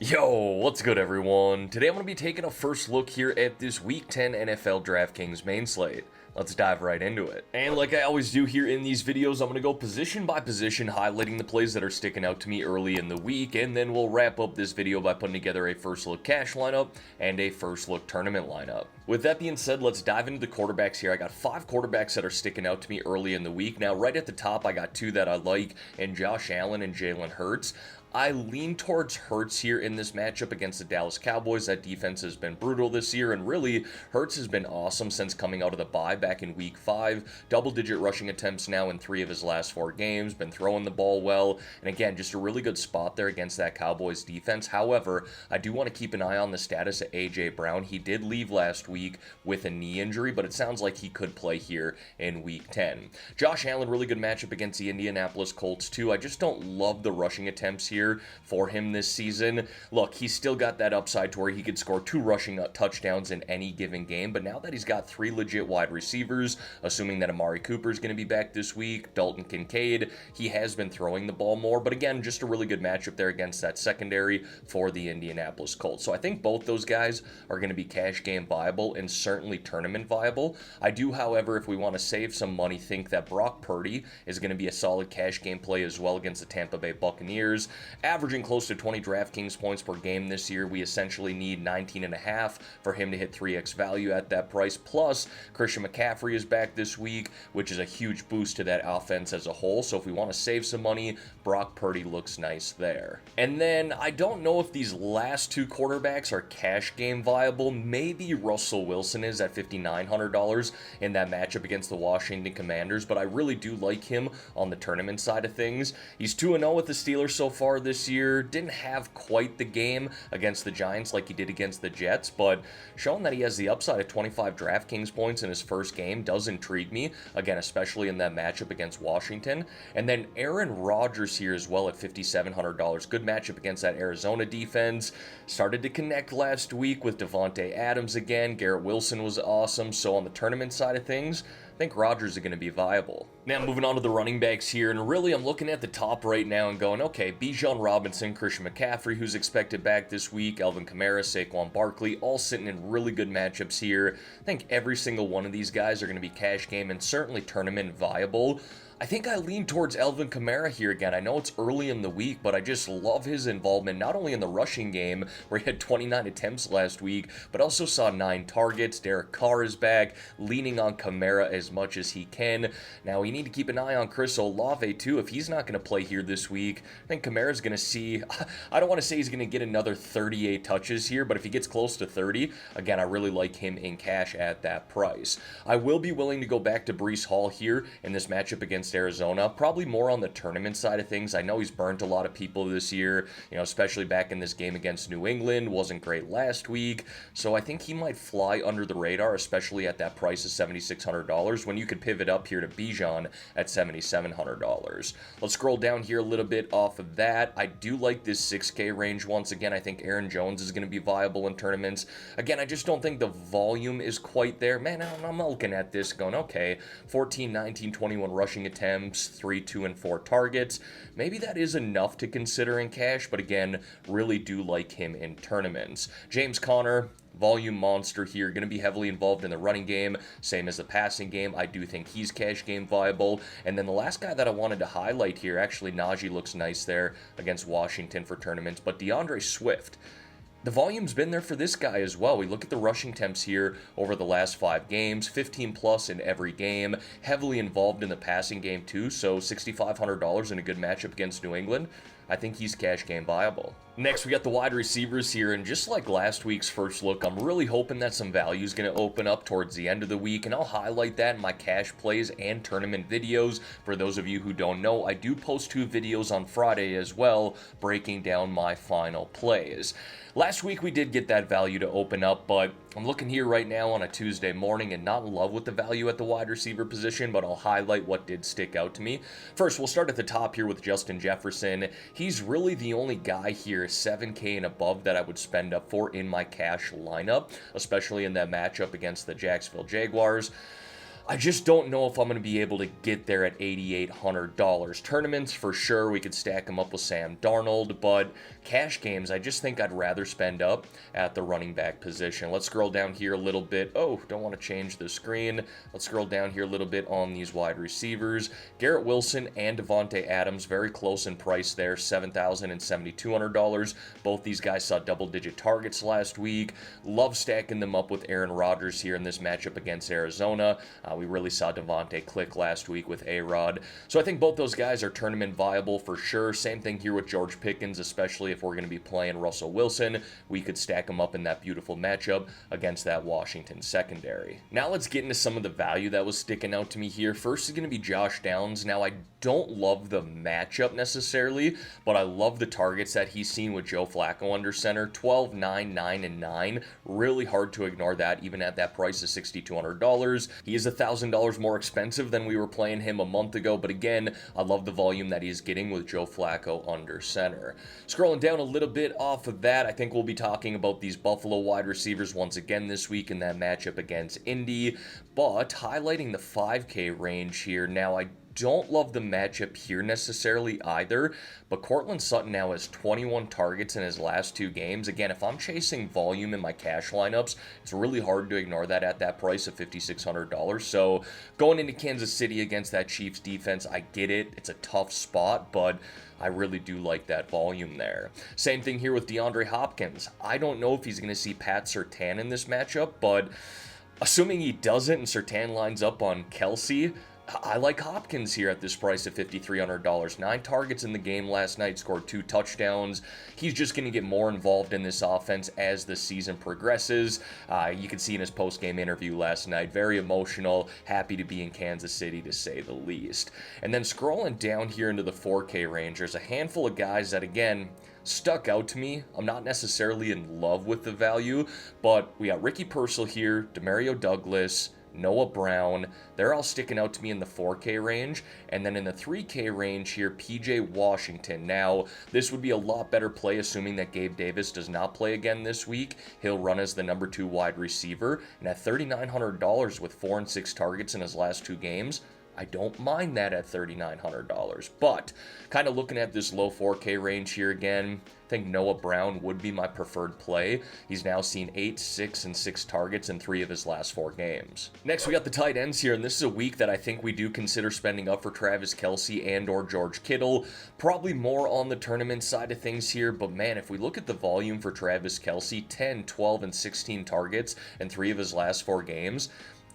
Yo, what's good everyone? Today I'm going to be taking a first look here at this Week 10 NFL DraftKings main slate. Let's dive right into it. And like I always do here in these videos, I'm going to go position by position, highlighting the plays that are sticking out to me early in the week, and then we'll wrap up this video by putting together a first look cash lineup and a first look tournament lineup. With that being said, let's dive into the quarterbacks here. I got 5 quarterbacks that are sticking out to me early in the week. Now, right at the top, I got 2 that I like, and Josh Allen and Jalen Hurts. I lean towards Hurts here in this matchup against the Dallas Cowboys. That defense has been brutal this year, and really, Hurts has been awesome since coming out of the bye back in Week 5. Double-digit rushing attempts now in 3 of his last 4 games, been throwing the ball well, and again, just a really good spot there against that Cowboys defense. However, I do want to keep an eye on the status of A.J. Brown. He did leave last week with a knee injury, but it sounds like he could play here in Week 10. Josh Allen, really good matchup against the Indianapolis Colts too. I just don't love the rushing attempts here for him this season. Look, he's still got that upside to where he could score 2 rushing touchdowns in any given game, but now that he's got 3 legit wide receivers, assuming that Amari Cooper is going to be back this week, Dalton Kincaid, he has been throwing the ball more, but again, just a really good matchup there against that secondary for the Indianapolis Colts. So I think both those guys are going to be cash game viable and certainly tournament viable. I do, however, if we want to save some money, think that Brock Purdy is going to be a solid cash game play as well against the Tampa Bay Buccaneers. Averaging close to 20 DraftKings points per game this year, we essentially need 19.5 for him to hit 3x value at that price. Plus, Christian McCaffrey is back this week, which is a huge boost to that offense as a whole. So if we want to save some money, Brock Purdy looks nice there. And then I don't know if these last 2 quarterbacks are cash game viable. Maybe Russell Wilson is at $5,900 in that matchup against the Washington Commanders, but I really do like him on the tournament side of things. He's 2-0 with the Steelers so far this year. Didn't have quite the game against the Giants like he did against the Jets, but showing that he has the upside of 25 DraftKings points in his first game does intrigue me, again, especially in that matchup against Washington. And then Aaron Rodgers here as well at $5,700. Good matchup against that Arizona defense. Started to connect last week with Devontae Adams again. Garrett Wilson was awesome. So on the tournament side of things, I think Rodgers is going to be viable. Now moving on to the running backs here, and really I'm looking at the top right now and going, okay, Bijan Robinson, Christian McCaffrey, who's expected back this week, Alvin Kamara, Saquon Barkley, all sitting in really good matchups here. I think every single one of these guys are going to be cash game and certainly tournament viable. I think I lean towards Alvin Kamara here again. I know it's early in the week, but I just love his involvement, not only in the rushing game, where he had 29 attempts last week, but also saw 9 targets. Derek Carr is back, leaning on Kamara as much as he can. Now, we need to keep an eye on Chris Olave, too. If he's not going to play here this week, I think Kamara's going to see, I don't want to say he's going to get another 38 touches here, but if he gets close to 30, again, I really like him in cash at that price. I will be willing to go back to Breece Hall here in this matchup against Arizona, probably more on the tournament side of things. I know he's burnt a lot of people this year, especially back in this game against New England. Wasn't great last week, so I think he might fly under the radar, especially at that price of $7,600 when you could pivot up here to Bijan at $7,700. Let's scroll down here a little bit off of that. I do like this 6K range once again. I think Aaron Jones is going to be viable in tournaments. Again, I just don't think the volume is quite there. Man, I'm looking at this going, okay, 14, 19, 21 rushing attempts, 3, 2, and 4 targets. Maybe that is enough to consider in cash, but again, really do like him in tournaments. James Conner, volume monster here, going to be heavily involved in the running game, same as the passing game. I do think he's cash game viable. And then the last guy that I wanted to highlight here, actually Najee looks nice there against Washington for tournaments, but DeAndre Swift. The volume's been there for this guy as well. We look at the rushing attempts here over the last 5 games, 15 plus in every game, heavily involved in the passing game too, so $6,500 in a good matchup against New England. I think he's cash game viable. Next, we got the wide receivers here, and just like last week's first look, I'm really hoping that some value is going to open up towards the end of the week, and I'll highlight that in my cash plays and tournament videos. For those of you who don't know, I do post 2 videos on Friday as well, breaking down my final plays. Last week we did get that value to open up, but I'm looking here right now on a Tuesday morning and not in love with the value at the wide receiver position, but I'll highlight what did stick out to me. First, we'll start at the top here with Justin Jefferson. He's really the only guy here, 7K and above, that I would spend up for in my cash lineup, especially in that matchup against the Jacksonville Jaguars. I just don't know if I'm going to be able to get there at $8,800. Tournaments, for sure, we could stack them up with Sam Darnold, but cash games, I just think I'd rather spend up at the running back position. Let's scroll down here a little bit. Oh, don't want to change the screen. Let's scroll down here a little bit on these wide receivers. Garrett Wilson and Devontae Adams, very close in price there, $7,000 and $7,200. Both these guys saw double-digit targets last week. Love stacking them up with Aaron Rodgers here in this matchup against Arizona. We really saw Devontae click last week with A-Rod. So I think both those guys are tournament viable for sure. Same thing here with George Pickens, especially if we're going to be playing Russell Wilson. We could stack him up in that beautiful matchup against that Washington secondary. Now let's get into some of the value that was sticking out to me here. First is going to be Josh Downs. Now I don't love the matchup necessarily, but I love the targets that he's seen with Joe Flacco under center. 12, 9, 9, and 9. Really hard to ignore that, even at that price of $6,200. He is $1,000 more expensive than we were playing him a month ago, but again, I love the volume that he's getting with Joe Flacco under center. Scrolling down a little bit off of that, I think we'll be talking about these Buffalo wide receivers once again this week in that matchup against Indy, but highlighting the 5K range here. Now, I don't love the matchup here necessarily either, but Courtland Sutton now has 21 targets in his last 2 games. Again, if I'm chasing volume in my cash lineups, it's really hard to ignore that at that price of $5,600. So going into Kansas City against that Chiefs defense, I get it. It's a tough spot, but I really do like that volume there. Same thing here with DeAndre Hopkins. I don't know if he's going to see Pat Surtain in this matchup, but assuming he doesn't and Surtain lines up on Kelsey, I like Hopkins here at this price of $5,300. 9 targets in the game last night, scored 2 touchdowns. He's just going to get more involved in this offense as the season progresses. You can see in his post-game interview last night, very emotional, happy to be in Kansas City to say the least. And then scrolling down here into the 4K range, there's a handful of guys that, again, stuck out to me. I'm not necessarily in love with the value, but we got Ricky Purcell here, Demario Douglas, Noah Brown. They're all sticking out to me in the 4K range. And then in the 3K range here, PJ Washington. Now, this would be a lot better play assuming that Gabe Davis does not play again this week. He'll run as the number 2 wide receiver. And at $3,900 with 4 and 6 targets in his last 2 games, I don't mind that at $3,900. But kind of looking at this low 4K range here again, I think Noah Brown would be my preferred play. He's now seen 8, 6, and 6 targets in 3 of his last 4 games. Next, we got the tight ends here, and this is a week that I think we do consider spending up for Travis Kelce and or George Kittle. Probably more on the tournament side of things here, but man, if we look at the volume for Travis Kelce, 10, 12, and 16 targets in 3 of his last 4 games,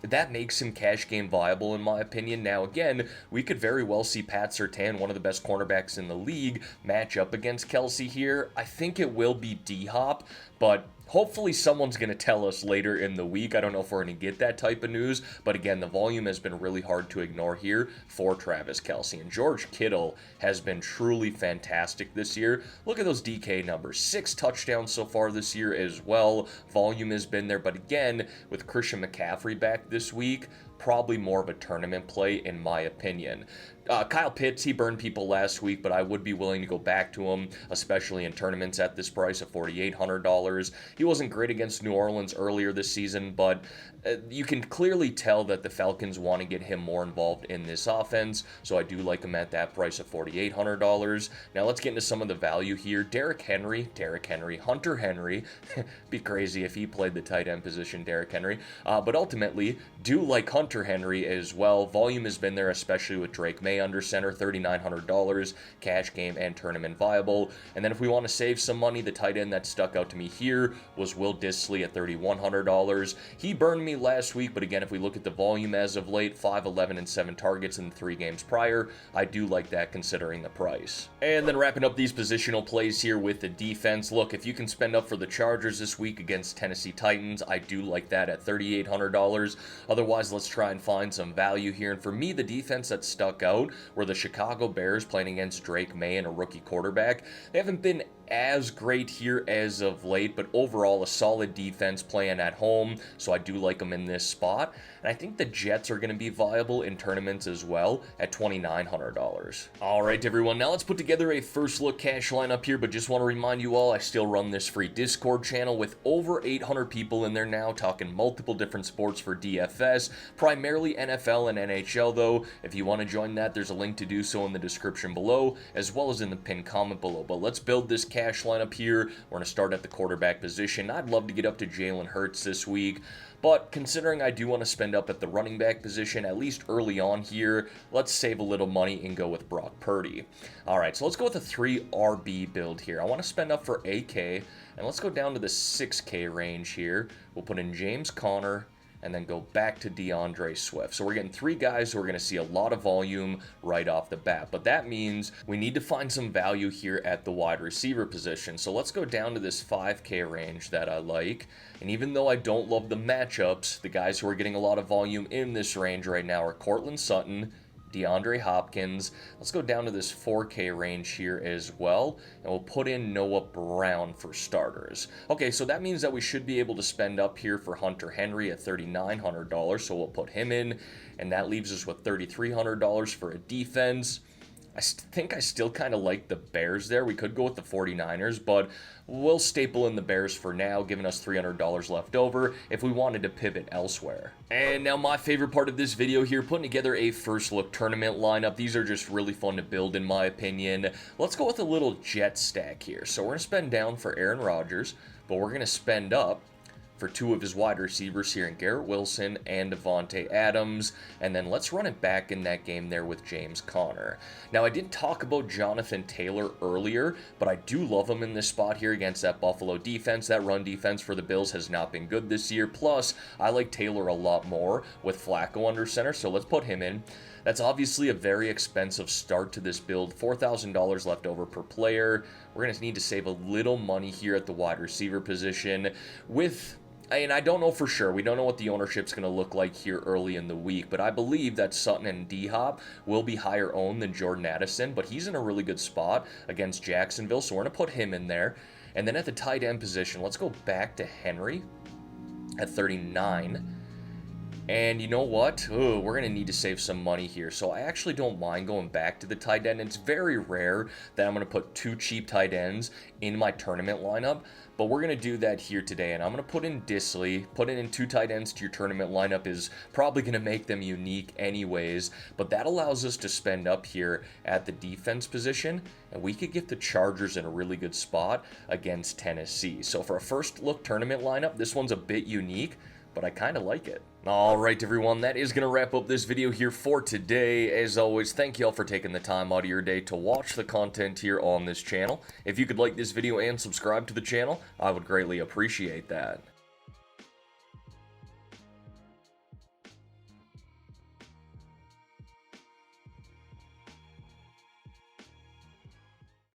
that makes him cash game viable in my opinion. Now again, we could very well see Pat Surtain, one of the best cornerbacks in the league, match up against Kelce here. I think it will be D-Hop, but hopefully someone's going to tell us later in the week. I don't know if we're going to get that type of news, but again, the volume has been really hard to ignore here for Travis Kelce. And George Kittle has been truly fantastic this year. Look at those DK numbers. 6 touchdowns so far this year as well. Volume has been there, but again, with Christian McCaffrey back this week, probably more of a tournament play in my opinion. Kyle Pitts, he burned people last week, but I would be willing to go back to him, especially in tournaments at this price of $4,800. He wasn't great against New Orleans earlier this season, but you can clearly tell that the Falcons want to get him more involved in this offense, so I do like him at that price of $4,800. Now let's get into some of the value here. Derrick Henry, Hunter Henry, be crazy if he played the tight end position, Derrick Henry, but ultimately do like Hunter Henry as well. Volume has been there, especially with Drake May under center, $3,900, cash game and tournament viable. And then if we want to save some money, the tight end that stuck out to me here was Will Dissly at $3,100. He burned me last week, but again, if we look at the volume as of late, 5, 11, and 7 targets in the 3 games prior, I do like that considering the price. And then wrapping up these positional plays here with the defense. Look, if you can spend up for the Chargers this week against Tennessee Titans, I do like that at $3,800. Otherwise, let's try and find some value here. And for me, the defense that stuck out were the Chicago Bears playing against Drake May and a rookie quarterback. They haven't been as great here as of late, but overall a solid defense playing at home, so I do like them in this spot. And I think the Jets are going to be viable in tournaments as well at $2,900. All right, everyone, now let's put together a first look cash lineup here, but just want to remind you all, I still run this free Discord channel with over 800 people in there now talking multiple different sports for DFS, primarily NFL and NHL though. If you want to join that, there's a link to do so in the description below, as well as in the pinned comment below. But let's build this cash lineup here. We're going to start at the quarterback position. I'd love to get up to Jalen Hurts this week, but considering I do want to spend up at the running back position, at least early on here, let's save a little money and go with Brock Purdy. All right, so let's go with a 3 RB build here. I want to spend up for AK, and let's go down to the 6K range here. We'll put in James Conner, and then go back to DeAndre Swift. So we're getting 3 guys who are going to see a lot of volume right off the bat. But that means we need to find some value here at the wide receiver position. So let's go down to this 5K range that I like. And even though I don't love the matchups, the guys who are getting a lot of volume in this range right now are Courtland Sutton, DeAndre Hopkins. Let's go down to this 4K range here as well, and we'll put in Noah Brown for starters. Okay, so that means that we should be able to spend up here for Hunter Henry at $3,900, so we'll put him in, and that leaves us with $3,300 for a defense. I think I still kind of like the Bears there. We could go with the 49ers, but we'll staple in the Bears for now, giving us $300 left over if we wanted to pivot elsewhere. And now my favorite part of this video here, putting together a first look tournament lineup. These are just really fun to build in my opinion. Let's go with a little jet stack here. So we're going to spend down for Aaron Rodgers, but we're going to spend up for 2 of his wide receivers here in Garrett Wilson and Devontae Adams, and then let's run it back in that game there with James Conner. Now, I did talk about Jonathan Taylor earlier, but I do love him in this spot here against that Buffalo defense. That run defense for the Bills has not been good this year, plus I like Taylor a lot more with Flacco under center, so let's put him in. That's obviously a very expensive start to this build, $4,000 left over per player. We're going to need to save a little money here at the wide receiver position and I don't know for sure. We don't know what the ownership's going to look like here early in the week, but I believe that Sutton and D-Hop will be higher owned than Jordan Addison, but he's in a really good spot against Jacksonville, so we're going to put him in there. And then at the tight end position, let's go back to Henry at 39. And you know what? We're going to need to save some money here. So I actually don't mind going back to the tight end. It's very rare that I'm going to put 2 cheap tight ends in my tournament lineup. But we're going to do that here today. And I'm going to put in Disley. Putting in 2 tight ends to your tournament lineup is probably going to make them unique anyways. But that allows us to spend up here at the defense position. And we could get the Chargers in a really good spot against Tennessee. So for a first look tournament lineup, this one's a bit unique, but I kind of like it. Alright everyone, that is going to wrap up this video here for today. As always, thank you all for taking the time out of your day to watch the content here on this channel. If you could like this video and subscribe to the channel, I would greatly appreciate that.